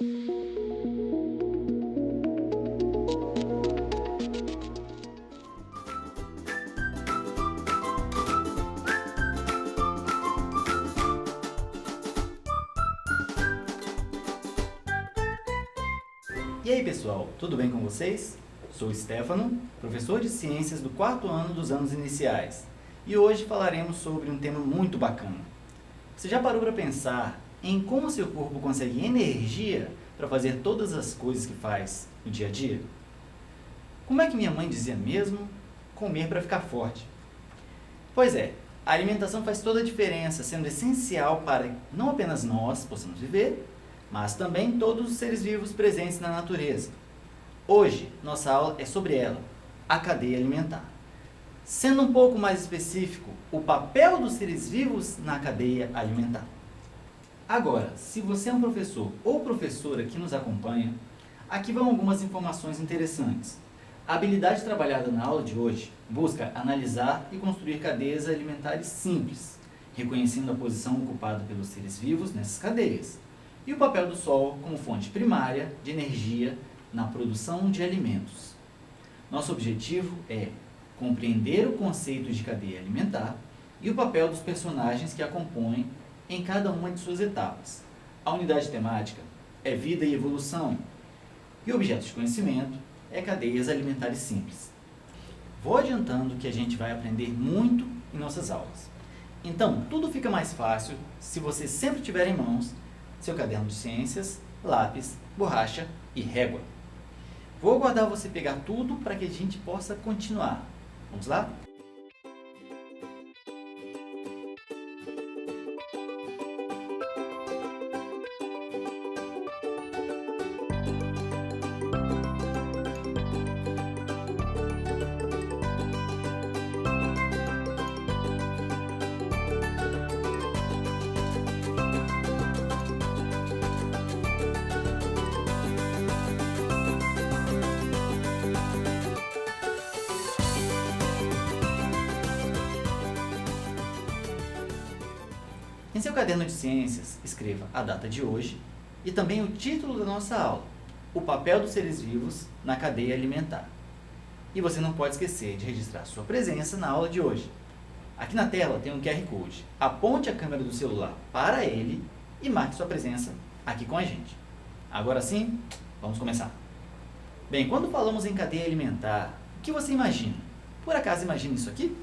E aí pessoal, tudo bem com vocês? Sou o Stefano, professor de Ciências do 4º ano dos anos iniciais, e hoje falaremos sobre um tema muito bacana. Você já parou para pensar em como seu corpo consegue energia para fazer todas as coisas que faz no dia a dia? Como é que minha mãe dizia mesmo? Comer para ficar forte. Pois é, a alimentação faz toda a diferença, sendo essencial para não apenas nós possamos viver, mas também todos os seres vivos presentes na natureza. Hoje, nossa aula é sobre ela, a cadeia alimentar. Sendo um pouco mais específico, o papel dos seres vivos na cadeia alimentar. Agora, se você é um professor ou professora que nos acompanha, aqui vão algumas informações interessantes. A habilidade trabalhada na aula de hoje busca analisar e construir cadeias alimentares simples, reconhecendo a posição ocupada pelos seres vivos nessas cadeias, e o papel do Sol como fonte primária de energia na produção de alimentos. Nosso objetivo é compreender o conceito de cadeia alimentar e o papel dos personagens que a compõem em cada uma de suas etapas. A unidade temática é vida e evolução, e o objeto de conhecimento é cadeias alimentares simples. Vou adiantando que a gente vai aprender muito em nossas aulas. Então, tudo fica mais fácil se você sempre tiver em mãos seu caderno de ciências, lápis, borracha e régua. Vou aguardar você pegar tudo para que a gente possa continuar. Vamos lá? Em seu caderno de ciências, escreva a data de hoje e também o título da nossa aula, o papel dos seres vivos na cadeia alimentar. E você não pode esquecer de registrar sua presença na aula de hoje. Aqui na tela tem um QR Code. Aponte a câmera do celular para ele e marque sua presença aqui com a gente. Agora sim, vamos começar. Bem, quando falamos em cadeia alimentar, o que você imagina? Por acaso imagina isso aqui?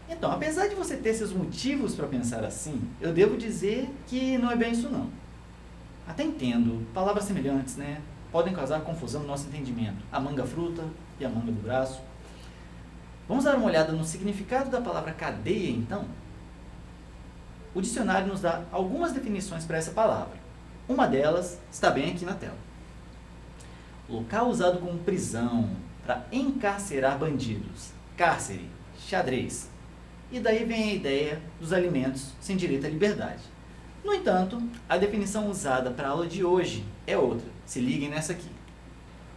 Então, apesar de você ter seus motivos para pensar assim, eu devo dizer que não é bem isso não. Até entendo, palavras semelhantes, né? Podem causar confusão no nosso entendimento. A manga-fruta e a manga do braço. Vamos dar uma olhada no significado da palavra cadeia, então? O dicionário nos dá algumas definições para essa palavra. Uma delas está bem aqui na tela. Local usado como prisão para encarcerar bandidos. Cárcere, xadrez. E daí vem a ideia dos alimentos sem direito à liberdade. No entanto, a definição usada para a aula de hoje é outra. Se liguem nessa aqui.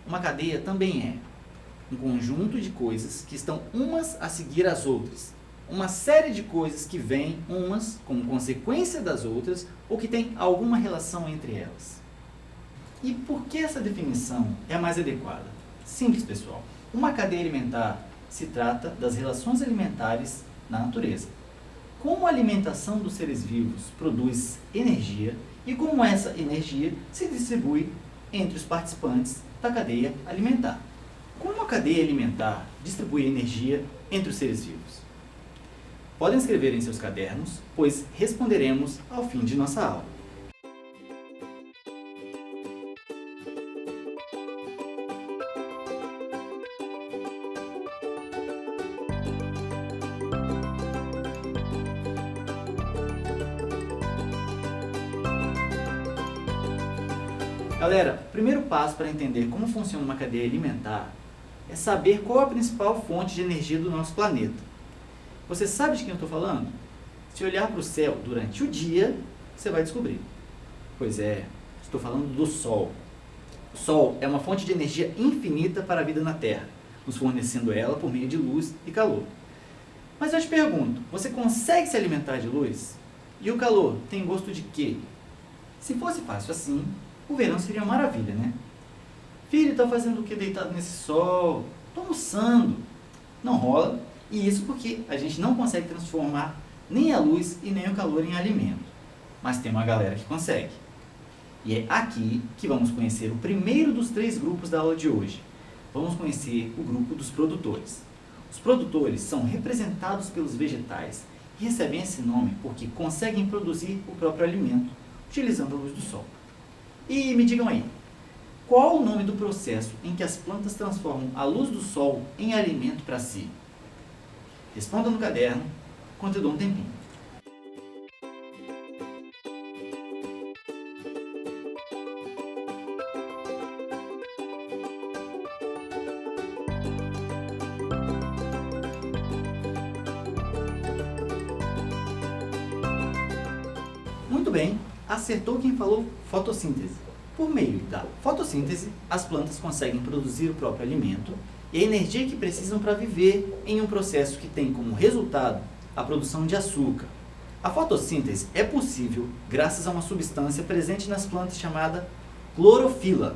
Uma cadeia também é um conjunto de coisas que estão umas a seguir as outras. Uma série de coisas que vêm umas como consequência das outras ou que têm alguma relação entre elas. E por que essa definição é a mais adequada? Simples, pessoal. Uma cadeia alimentar se trata das relações alimentares na natureza. Como a alimentação dos seres vivos produz energia e como essa energia se distribui entre os participantes da cadeia alimentar. Como a cadeia alimentar distribui energia entre os seres vivos? Podem escrever em seus cadernos, pois responderemos ao fim de nossa aula. Galera, o primeiro passo para entender como funciona uma cadeia alimentar é saber qual a principal fonte de energia do nosso planeta. Você sabe de quem eu estou falando? Se olhar para o céu durante o dia, você vai descobrir. Pois é, estou falando do Sol. O Sol é uma fonte de energia infinita para a vida na Terra, nos fornecendo ela por meio de luz e calor. Mas eu te pergunto, você consegue se alimentar de luz? E o calor tem gosto de quê? Se fosse fácil assim, o verão seria uma maravilha, né? Filho, tá fazendo o que deitado nesse sol? Tô almoçando. Não rola, e isso porque a gente não consegue transformar nem a luz e nem o calor em alimento. Mas tem uma galera que consegue. E é aqui que vamos conhecer o primeiro dos 3 grupos da aula de hoje. Vamos conhecer o grupo dos produtores. Os produtores são representados pelos vegetais e recebem esse nome porque conseguem produzir o próprio alimento utilizando a luz do sol. E me digam aí, qual o nome do processo em que as plantas transformam a luz do sol em alimento para si? Responda no caderno, enquanto eu dou um tempinho. Muito bem, acertou quem falou fotossíntese. Por meio da fotossíntese, as plantas conseguem produzir o próprio alimento e a energia que precisam para viver em um processo que tem como resultado a produção de açúcar. A fotossíntese é possível graças a uma substância presente nas plantas chamada clorofila.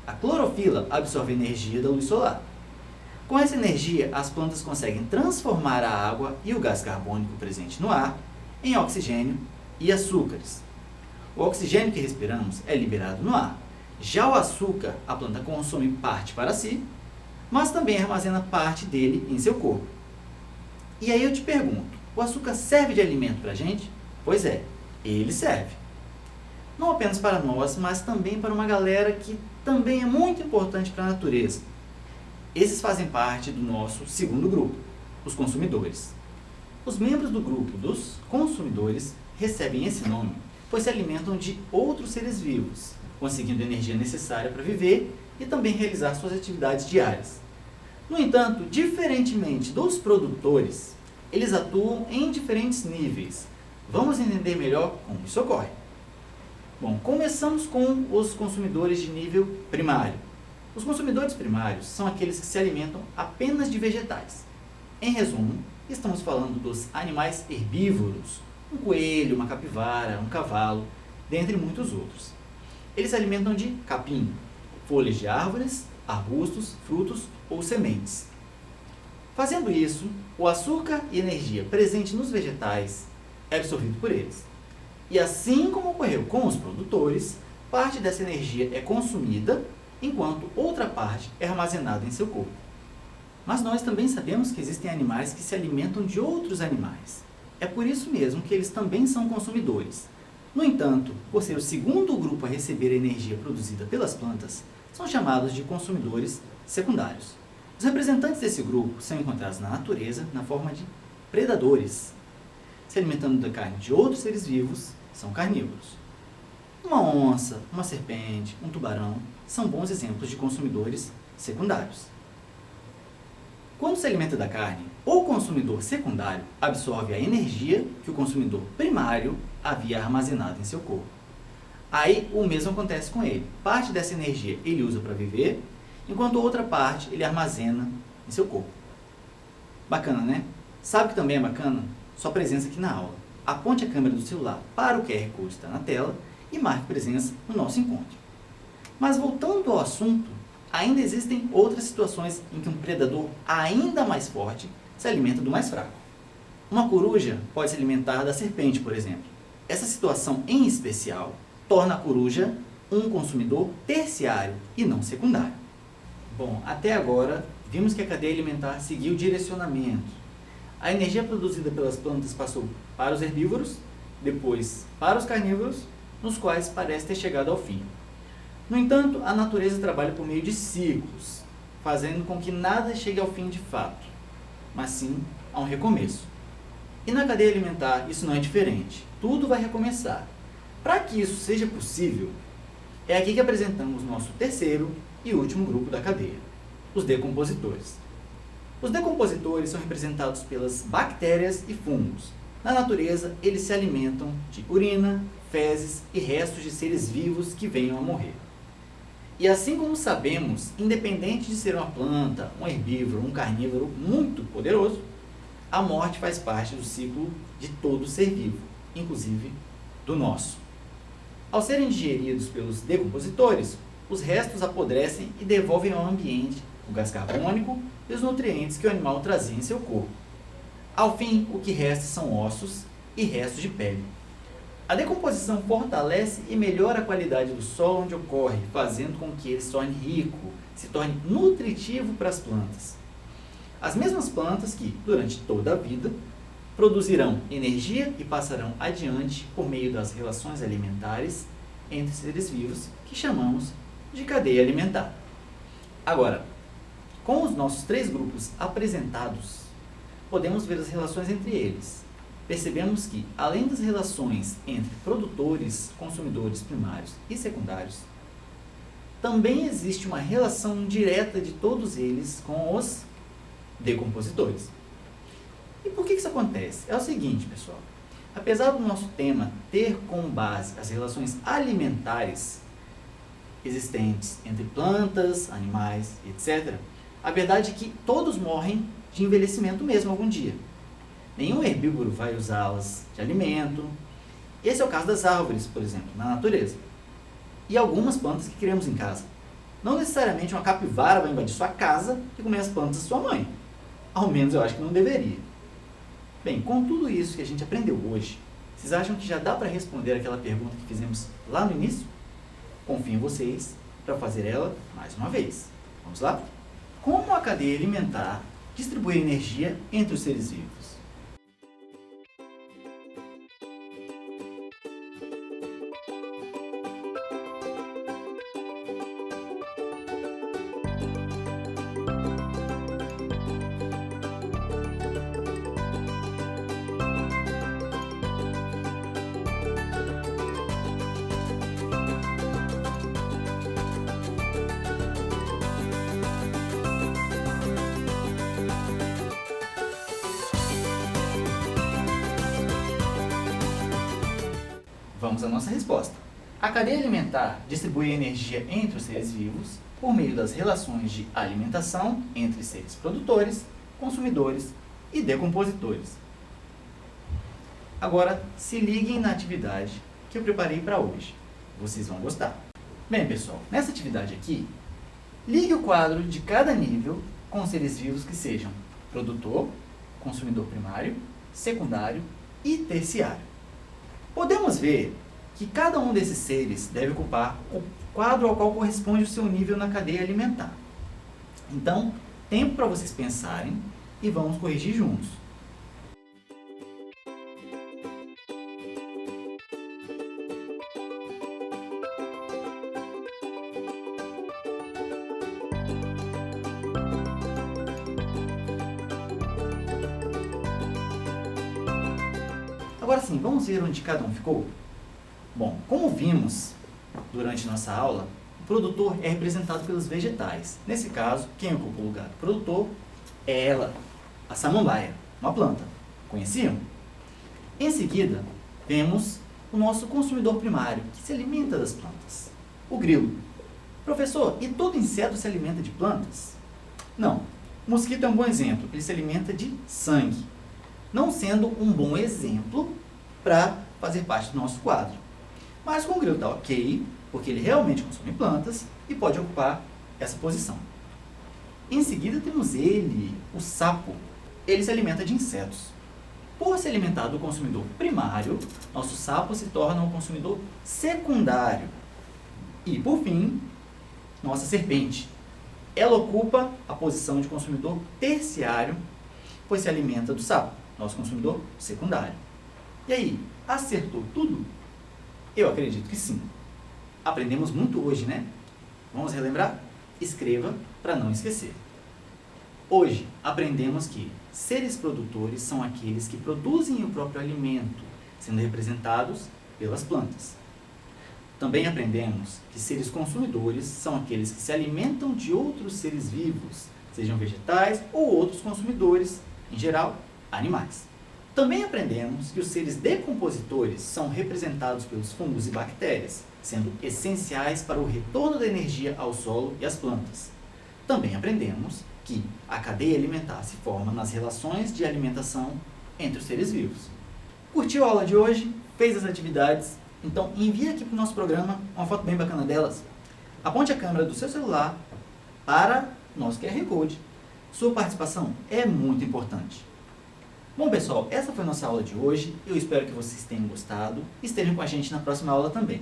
A clorofila absorve a energia da luz solar. Com essa energia, as plantas conseguem transformar a água e o gás carbônico presente no ar em oxigênio e açúcares. O oxigênio que respiramos é liberado no ar. Já o açúcar, a planta consome parte para si, mas também armazena parte dele em seu corpo. E aí eu te pergunto, o açúcar serve de alimento para a gente? Pois é, ele serve. Não apenas para nós, mas também para uma galera que também é muito importante para a natureza. Esses fazem parte do nosso segundo grupo, os consumidores. Os membros do grupo dos consumidores recebem esse nome, pois se alimentam de outros seres vivos, conseguindo a energia necessária para viver e também realizar suas atividades diárias. No entanto, diferentemente dos produtores, eles atuam em diferentes níveis. Vamos entender melhor como isso ocorre. Bom, começamos com os consumidores de nível primário. Os consumidores primários são aqueles que se alimentam apenas de vegetais. Em resumo, estamos falando dos animais herbívoros, um coelho, uma capivara, um cavalo, dentre muitos outros. Eles se alimentam de capim, folhas de árvores, arbustos, frutos ou sementes. Fazendo isso, o açúcar e energia presente nos vegetais é absorvido por eles. E assim como ocorreu com os produtores, parte dessa energia é consumida, enquanto outra parte é armazenada em seu corpo. Mas nós também sabemos que existem animais que se alimentam de outros animais. É por isso mesmo que eles também são consumidores. No entanto, por ser o segundo grupo a receber a energia produzida pelas plantas, são chamados de consumidores secundários. Os representantes desse grupo são encontrados na natureza na forma de predadores. Se alimentando da carne de outros seres vivos, são carnívoros. Uma onça, uma serpente, um tubarão são bons exemplos de consumidores secundários. Quando se alimenta da carne, o consumidor secundário absorve a energia que o consumidor primário havia armazenado em seu corpo. Aí o mesmo acontece com ele. Parte dessa energia ele usa para viver, enquanto outra parte ele armazena em seu corpo. Bacana, né? Sabe que também é bacana? Sua presença aqui na aula. Aponte a câmera do celular para o QR Code que está na tela e marque presença no nosso encontro. Mas voltando ao assunto, ainda existem outras situações em que um predador ainda mais forte se alimenta do mais fraco. Uma coruja pode se alimentar da serpente, por exemplo. Essa situação em especial torna a coruja um consumidor terciário e não secundário. Bom, até agora vimos que a cadeia alimentar seguiu o direcionamento. A energia produzida pelas plantas passou para os herbívoros, depois para os carnívoros, nos quais parece ter chegado ao fim. No entanto, a natureza trabalha por meio de ciclos, fazendo com que nada chegue ao fim de fato, mas sim a um recomeço. E na cadeia alimentar isso não é diferente, tudo vai recomeçar. Para que isso seja possível, é aqui que apresentamos nosso terceiro e último grupo da cadeia, os decompositores. Os decompositores são representados pelas bactérias e fungos. Na natureza, eles se alimentam de urina, fezes e restos de seres vivos que venham a morrer. E assim como sabemos, independente de ser uma planta, um herbívoro, um carnívoro muito poderoso, a morte faz parte do ciclo de todo ser vivo, inclusive do nosso. Ao serem digeridos pelos decompositores, os restos apodrecem e devolvem ao ambiente o gás carbônico e os nutrientes que o animal trazia em seu corpo. Ao fim, o que resta são ossos e restos de pele. A decomposição fortalece e melhora a qualidade do solo onde ocorre, fazendo com que ele se torne rico, se torne nutritivo para as plantas. As mesmas plantas que, durante toda a vida, produzirão energia e passarão adiante por meio das relações alimentares entre seres vivos, que chamamos de cadeia alimentar. Agora, com os nossos 3 grupos apresentados, podemos ver as relações entre eles. Percebemos que, além das relações entre produtores, consumidores primários e secundários, também existe uma relação direta de todos eles com os decompositores. E por que isso acontece? É o seguinte, pessoal. Apesar do nosso tema ter como base as relações alimentares existentes entre plantas, animais, etc., a verdade é que todos morrem de envelhecimento mesmo algum dia. Nenhum herbívoro vai usá-las de alimento. Esse é o caso das árvores, por exemplo, na natureza. E algumas plantas que criamos em casa. Não necessariamente uma capivara vai invadir sua casa e comer as plantas da sua mãe. Ao menos eu acho que não deveria. Bem, com tudo isso que a gente aprendeu hoje, vocês acham que já dá para responder aquela pergunta que fizemos lá no início? Confio em vocês para fazer ela mais uma vez. Vamos lá? Como a cadeia alimentar distribui energia entre os seres vivos? Vamos à nossa resposta. A cadeia alimentar distribui energia entre os seres vivos por meio das relações de alimentação entre seres produtores, consumidores e decompositores. Agora, se liguem na atividade que eu preparei para hoje. Vocês vão gostar. Bem, pessoal, nessa atividade aqui, ligue o quadro de cada nível com seres vivos que sejam produtor, consumidor primário, secundário e terciário. Podemos ver que cada um desses seres deve ocupar o quadro ao qual corresponde o seu nível na cadeia alimentar. Então, tempo para vocês pensarem e vamos corrigir juntos. Agora sim, vamos ver onde cada um ficou? Bom, como vimos durante nossa aula, o produtor é representado pelos vegetais. Nesse caso, quem ocupa o lugar do produtor é ela, a samambaia, uma planta. Conheciam? Em seguida, vemos o nosso consumidor primário, que se alimenta das plantas, o grilo. Professor, e todo inseto se alimenta de plantas? Não. O mosquito é um bom exemplo, ele se alimenta de sangue, não sendo um bom exemplo para fazer parte do nosso quadro. Mas com o grilo está ok, porque ele realmente consome plantas e pode ocupar essa posição. Em seguida temos ele, o sapo. Ele se alimenta de insetos. Por se alimentar do consumidor primário, nosso sapo se torna um consumidor secundário. E, por fim, nossa serpente. Ela ocupa a posição de consumidor terciário, pois se alimenta do sapo, nosso consumidor secundário. E aí, acertou tudo? Eu acredito que sim. Aprendemos muito hoje, né? Vamos relembrar? Escreva para não esquecer. Hoje, aprendemos que seres produtores são aqueles que produzem o próprio alimento, sendo representados pelas plantas. Também aprendemos que seres consumidores são aqueles que se alimentam de outros seres vivos, sejam vegetais ou outros consumidores, em geral, animais. Também aprendemos que os seres decompositores são representados pelos fungos e bactérias, sendo essenciais para o retorno da energia ao solo e às plantas. Também aprendemos que a cadeia alimentar se forma nas relações de alimentação entre os seres vivos. Curtiu a aula de hoje? Fez as atividades? Então envie aqui para o nosso programa uma foto bem bacana delas. Aponte a câmera do seu celular para o nosso QR Code. Sua participação é muito importante. Bom pessoal, essa foi a nossa aula de hoje. Eu espero que vocês tenham gostado. Estejam com a gente na próxima aula também.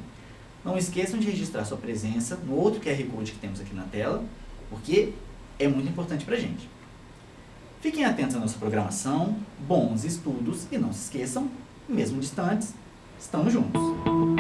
Não esqueçam de registrar sua presença no outro QR Code que temos aqui na tela, porque é muito importante para a gente. Fiquem atentos à nossa programação, bons estudos e não se esqueçam, mesmo distantes, estamos juntos.